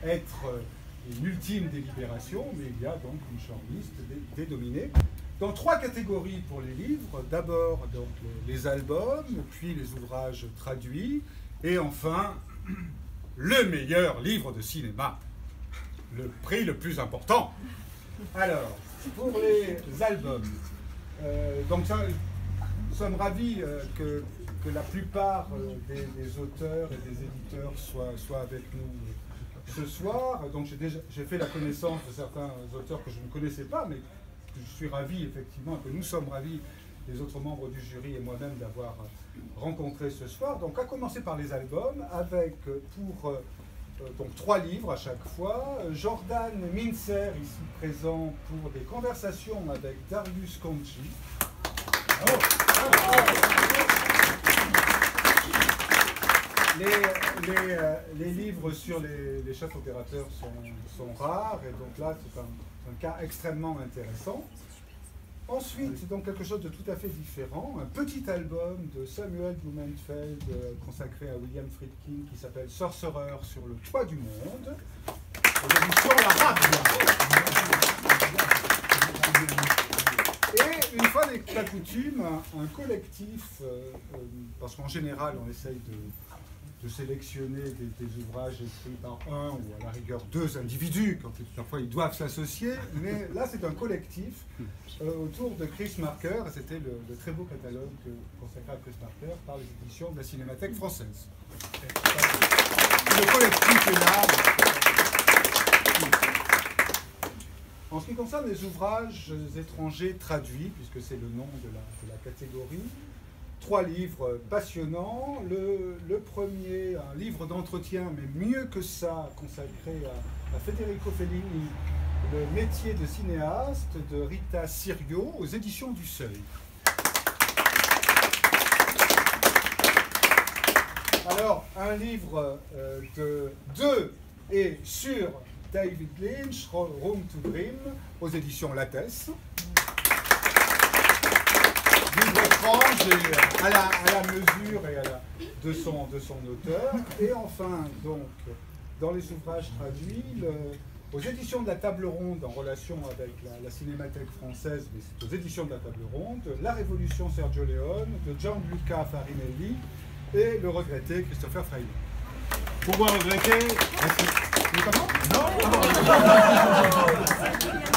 être une ultime délibération, mais il y a donc une shortlist des dominés. Dans 3 catégories pour les livres, d'abord donc les albums, puis les ouvrages traduits, et enfin le meilleur livre de cinéma, le prix le plus important. Alors, pour les albums, donc ça, nous sommes ravis que la plupart des auteurs et des éditeurs soient avec nous ce soir. Donc j'ai fait la connaissance de certains auteurs que je ne connaissais pas, mais que je suis ravi effectivement, que nous sommes ravis, les autres membres du jury et moi-même, d'avoir rencontré ce soir. Donc à commencer par les albums, avec pour donc 3 livres à chaque fois. Jordan Mincer, ici présent, pour des conversations avec Darius Khondji. Les livres sur les chefs opérateurs sont rares, et donc là c'est un cas extrêmement intéressant. Ensuite, donc quelque chose de tout à fait différent, un petit album de Samuel Blumenfeld consacré à William Friedkin qui s'appelle Sorcerer sur le toit du monde, aux éditions La Rade. Et une fois n'est pas coutume, un collectif, parce qu'en général on essaye de sélectionner des ouvrages écrits par un ou à la rigueur 2 individus, quand parfois ils doivent s'associer, mais là c'est un collectif autour de Chris Marker, et c'était le très beau catalogue consacré à Chris Marker par les éditions de la Cinémathèque française. Le collectif est là. En ce qui concerne les ouvrages étrangers traduits, puisque c'est le nom de la catégorie, 3 livres passionnants. Le premier, un livre d'entretien, mais mieux que ça, consacré à Federico Fellini, le métier de cinéaste, de Rita Sirio, aux éditions du Seuil. Alors, un livre de et sur David Lynch, Room to Dream, aux éditions Lattès. Livre étrange et à la mesure et de son auteur. Et enfin, donc, dans les ouvrages traduits, aux éditions de la Table Ronde, en relation avec la Cinémathèque française, mais c'est aux éditions de la Table Ronde, La Révolution Sergio Leone, de Gianluca Farinelli, et le regretté Christopher Freire. Pourquoi regretter? Mais comment? Non.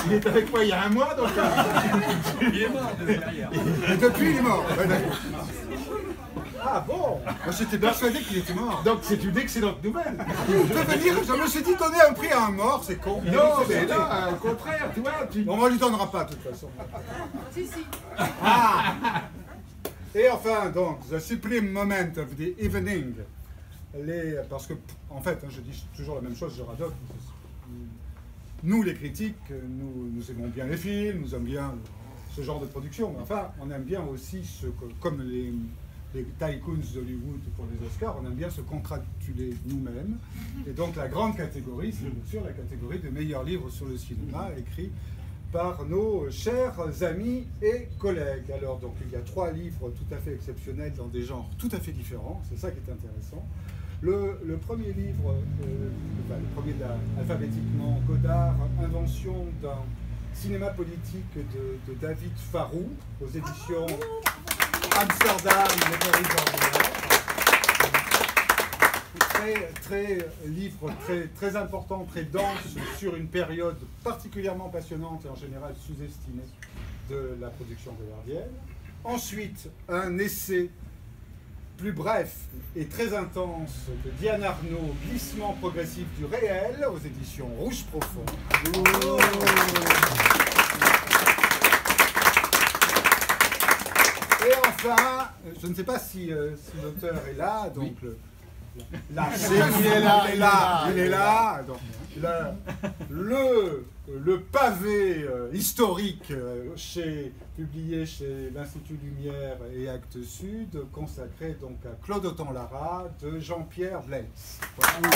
Il est avec moi il y a un mois, donc... Il est mort derrière. Et depuis, il est mort. Ah bon? Moi, j'étais persuadé qu'il était mort. Donc c'est une excellente nouvelle. Je veux dire, je me suis dit donner un prix à un mort, c'est con. Non, mais là, au contraire, tu vois... On ne lui donnera pas, de toute façon. Si, si. Ah! Et enfin, donc, The Supreme Moment of the Evening. Parce que, en fait, je dis toujours la même chose, je radote. Nous, les critiques, nous aimons bien les films, nous aimons bien ce genre de production, mais enfin, on aime bien aussi, comme les tycoons d'Hollywood pour les Oscars, on aime bien se congratuler nous-mêmes. Et donc, la grande catégorie, c'est bien sûr la catégorie de meilleurs livres sur le cinéma, écrits par nos chers amis et collègues. Alors, donc, il y a 3 livres tout à fait exceptionnels dans des genres tout à fait différents, c'est ça qui est intéressant. Le premier livre, le premier alphabétiquement, Godard, Invention d'un cinéma politique de David Farou, aux éditions Amsterdam, Les Périls ordinaires. Livre très important, très dense, sur une période particulièrement passionnante et en général sous-estimée de la production godardienne. Ensuite, un essai plus bref et très intense de Diane Arnaud, Glissement progressif du réel, aux éditions Rouge Profond. Oh. Et enfin, je ne sais pas si l'auteur est là, donc oui. Là, il est là. Donc, le pavé historique publié chez l'Institut Lumière et Actes Sud, consacré donc à Claude Autant-Lara de Jean-Pierre Blaise. Voilà.